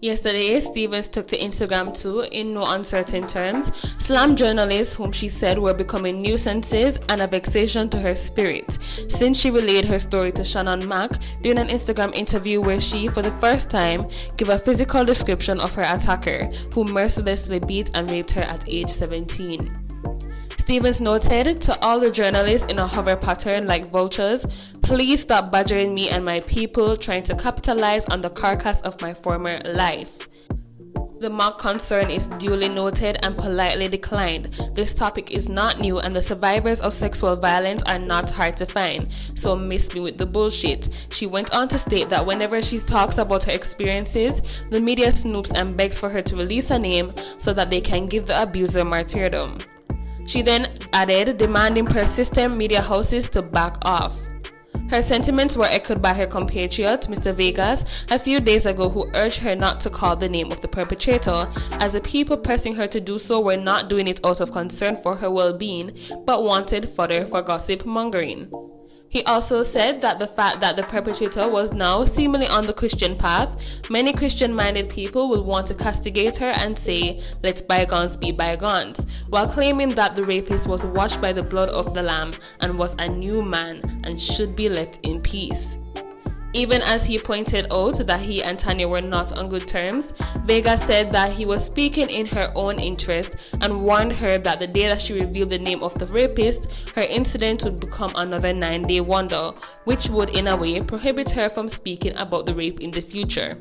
Yesterday, Stevens took to Instagram too, in no uncertain terms, slammed journalists whom she said were becoming nuisances and a vexation to her spirit, since she relayed her story to Shannon Mack during an Instagram interview where she, for the first time, gave a physical description of her attacker, who mercilessly beat and raped her at age 17. Stevens noted, to all the journalists in a hover pattern like vultures, please stop badgering me and my people trying to capitalize on the carcass of my former life. The mock concern is duly noted and politely declined. This topic is not new and the survivors of sexual violence are not hard to find, so miss me with the bullshit. She went on to state that whenever she talks about her experiences, the media snoops and begs for her to release a name so that they can give the abuser martyrdom. She then added, demanding persistent media houses to back off. Her sentiments were echoed by her compatriot, Mr. Vegas, a few days ago, who urged her not to call the name of the perpetrator, as the people pressing her to do so were not doing it out of concern for her well-being, but wanted fodder for gossip mongering. He also said that the fact that the perpetrator was now seemingly on the Christian path, many Christian-minded people will want to castigate her and say, let bygones be bygones, while claiming that the rapist was washed by the blood of the Lamb and was a new man and should be left in peace. Even as he pointed out that he and Tanya were not on good terms, Vega said that he was speaking in her own interest and warned her that the day that she revealed the name of the rapist, her incident would become another 9-day wonder, which would in a way prohibit her from speaking about the rape in the future.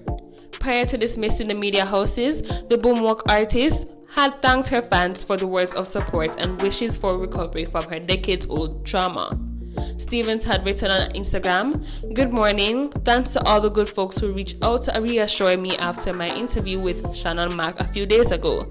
Prior to dismissing the media houses, the boomwalk artist had thanked her fans for the words of support and wishes for recovery from her decades-old trauma. Stevens had written on Instagram, "Good morning, thanks to all the good folks who reached out to reassure me after my interview with Shannon Mack a few days ago.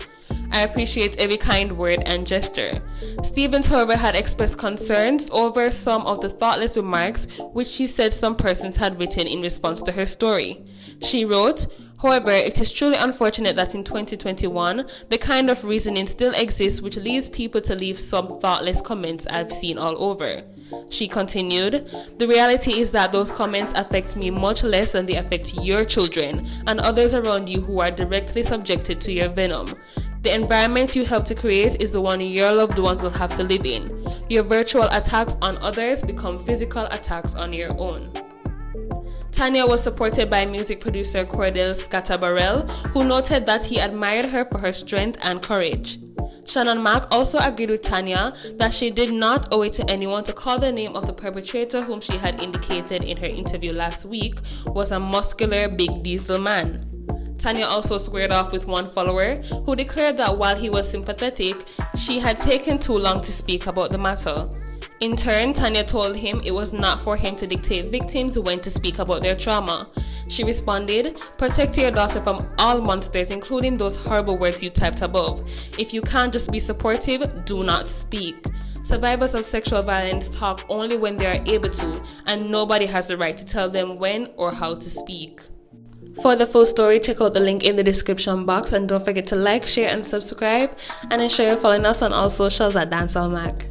I appreciate every kind word and gesture." Stevens, however, had expressed concerns over some of the thoughtless remarks which she said some persons had written in response to her story. She wrote, "However, it is truly unfortunate that in 2021, the kind of reasoning still exists which leads people to leave some thoughtless comments I've seen all over." She continued, "The reality is that those comments affect me much less than they affect your children and others around you who are directly subjected to your venom. The environment you help to create is the one your loved ones will have to live in. Your virtual attacks on others become physical attacks on your own." Tanya was supported by music producer Cordell Scatabarel, who noted that he admired her for her strength and courage. Shannon Mack also agreed with Tanya that she did not owe it to anyone to call the name of the perpetrator, whom she had indicated in her interview last week was a muscular big diesel man. Tanya also squared off with one follower who declared that while he was sympathetic, she had taken too long to speak about the matter. In turn, Tanya told him it was not for him to dictate victims when to speak about their trauma. She responded, "Protect your daughter from all monsters, including those horrible words you typed above. If you can't just be supportive, do not speak. Survivors of sexual violence talk only when they are able to, and nobody has the right to tell them when or how to speak." For the full story, check out the link in the description box, and don't forget to like, share, and subscribe, and ensure you're following us on all socials at Dancehall Mac.